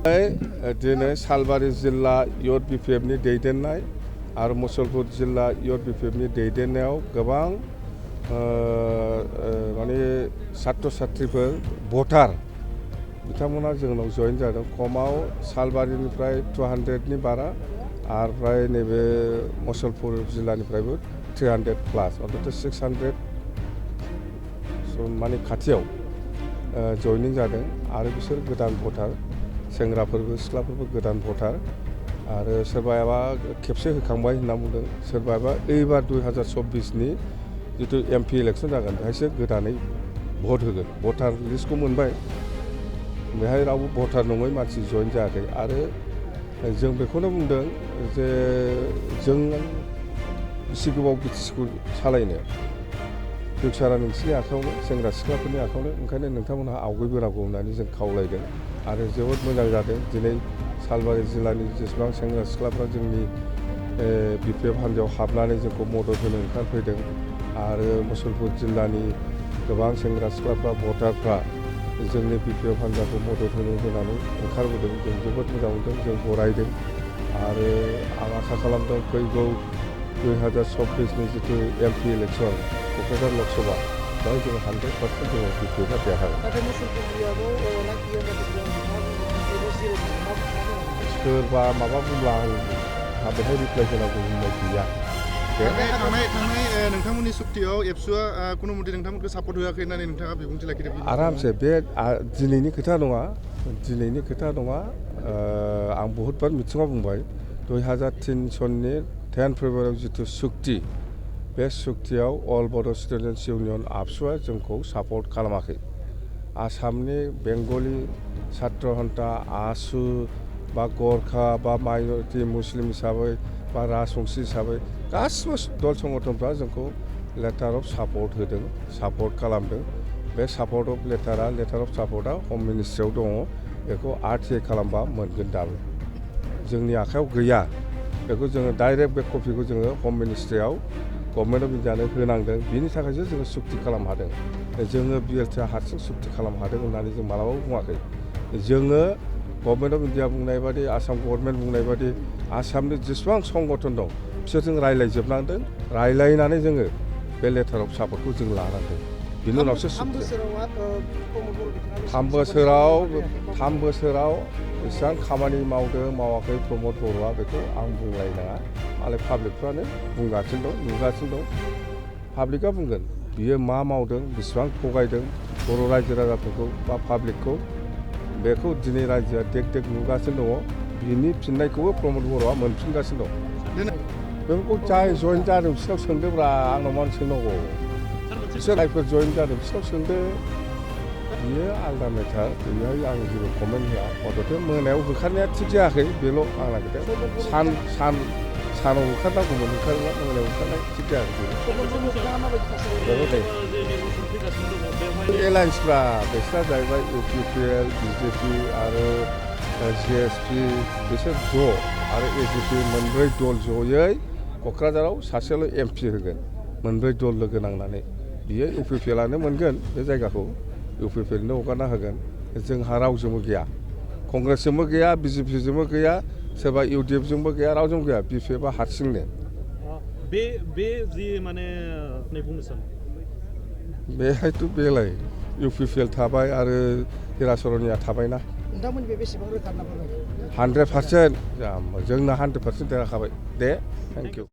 दिनै सालबारि जिल्ला इउथ बिपिएफनि दैदेननाय आरो मुसलपुर जिल्ला इउथ बिपिएफनि दैदेननायाव गोबां माने छात्र छात्रीफोर भटार बिथांमोना जोंनाव जइन जादों। खमाव सालबारिनिफ्राय 200नि बारा आरो फ्राय नैबे मुसलपुर जिल्लानिफ्रायबो 300 प्लास अन्तत 600 माने खाथियाव जइनिं जादों आरो बिसोर गोदान भटार सेंग्राफोरबो सिख्लाफोरबो गोदान भटार आरो सोरबाबा खेबसे होखांबाय होनना बुंदों, सोरबाबा एबार 2024नि जितु एमपि इलेक्सन जागोन बेहायसो गोदानै भट होगोन। भटार लिस्टखौ मोनबाय, बेहाय रावबो भटार नङै मानसि जइन जायाखै आरो जों बेखौनो बुंदों जे जों बेसे गोबाव बिटिसिखौ सालायनो फिउचारा नोंसिनि आखायावनो, सेंग्रा सिख्लाफोरनि आखायावनो, ओंखायनो नोंथांमोनहा आवगायबोनांगौ होननानै जों खावलायदों आरो जोबोद मोजां जादों। दिनै सालबारि जिल्लानि जेसेबां सेंग्रा सिख्लाफ्रा जोंनि बिपिएफ हान्जायाव हाबनानै जोंखौ मदद होनो ओंखारफैदों आरो मुसलपुर जिल्लानि गोबां सेंग्रा सिख्लाफ्रा भटारफ्रा जोंनि बिपिएफ हान्जाखौ मदद होनानै ओंखारबोदों। जों जोबोद मोजां मोनदों, जों बरायदों आरो आं आसा खालामदों फैगौ 2024नि जितु एमपि इलेक्सन क'क्राझार लकसभा बेहाय जों 100% जोङो बिपिएफआ देरहागोन। सोरबा माबा बुंब्ला आं बेहाय रिप्लाइ होनांगौ होननाय गैया। थांनाय नोंथांमोननि सुक्तियाव एबसुआ कुनु मते नोंथांमोनखौ सापर्ट होआखै होननानै नोंथाङा बिबुंथि लाखिदों। आरामसे बे दिनैनि खोथा नङा, आं बहुतबार मिथिङाव बुंबाय 2003 सननि 10 फेब्रुवारियाव जितु सुक्ति, बे सुक्तियाव अल बड' स्टुडेन्टस इउनियन आबसुआ जोंखौ सापर्ट खालामाखै। आसामनि बेंगलि छात्र हन्ता आसु बा गरखा बा माइनरिटि मुस्लिम हिसाबै बा राजबंसि हिसाबै गासिबो दल संगठनफ्रा जोंखौ लेटार अफ सापर्ट होदों, सापर्ट खालामदों। बे लेटार अफ सापर्टआ हम मिनिस्ट्रियाव दङ, बेखौ RTI खालामबा मोनगोन। दाबो जोंनि आखायाव गैया, बेखौ जोङो डाइरेक्ट बे कपिखौ जोङो हम मिनिस्ट्रियाव गभर्नमेन्ट अफ इन्डियानो होनांदों। बिनि थाखायसो जोङो सुक्ति खालामनो हादों। जोङो BLTआ हारसिं सुक्ति खालामनो हादों होननानै जों मालाबाबो बुङाखै। जोङो गभर्नमेन्ट अफ इन्डिया बुंनाय बादि, आसाम गभर्नमेन्ट बुंनाय बादि आसामनि जेसेबां संगठन दं बिसोरजों रायज्लायजोबनांदों, रायज्लायनानै जोङो बे लेटार अफ सापर्टखौ जों लानांदों। बिनि उनावसो 3 बोसोराव बेसेबां खामानि मावदों मावाखै प्रमद बर'आ बेखौ आं बुंलायनाङा, मालाय पाब्लिकफ्रानो बुंगासिनो दं, नुगासिनो दं। पाब्लिकआ बुंगोन बियो मा मावदों, बेसेबां थगायदों बर' रायजो राजाफोरखौ बा पाब्लिकखौ, बेखौ दिनै रायजोआ देख नुगासिनो दङ। बिनि फिननायखौबो प्रमद बर'आ मोनफिनगासिनो दं। बेफोरखौ जाय जइन जादों बिसोरनाव सोंदोब्रा, आंनाव मानो सोंनांगौ? बिसोर जायफोर जइन जादों बिसोरनाव सोंदो, बियो आलदा मेटार। बेहाय आं जेबो कमेन्ट होआ। मथथे मोनायाव होखारनाया थिग जायाखै, बेल' आंना खोथाया। सानाव होखारनांगौमोन, होखारला मोनायाव होखारनाय थिग जायाखै। एलायन्सफ्रा बिसोरना जाहैबाय UPPL, BJP आरो GSP, बिसोर ज' आरो AGP मोनब्रै दल जयै क'क्राझाराव सासेल' MP होगोन, मोनब्रै दल लोगो नांनानै। बियो UPPLआनो मोनगोन बे जायगाखौ, UPPLनो हगारना होगोन। जोंहा रावजोंबो गैया, कंग्रेसजोंबो गैया, BJPजोंबो गैया, सोरबा UDF जोंबो गैया, रावजोंबो गैया। बिपिएफआ हारसिंनो। बे जि माने बुंनो सानो बेहायथ' बेलाय UPPL थाबाय आरो हिराचरनिया थाबायना। नोंथांमोननि बे बेसेबां रोखा होनना बुङो? 100%। जोंना 100% देरहाखाबाय। दे, थेंक इउ।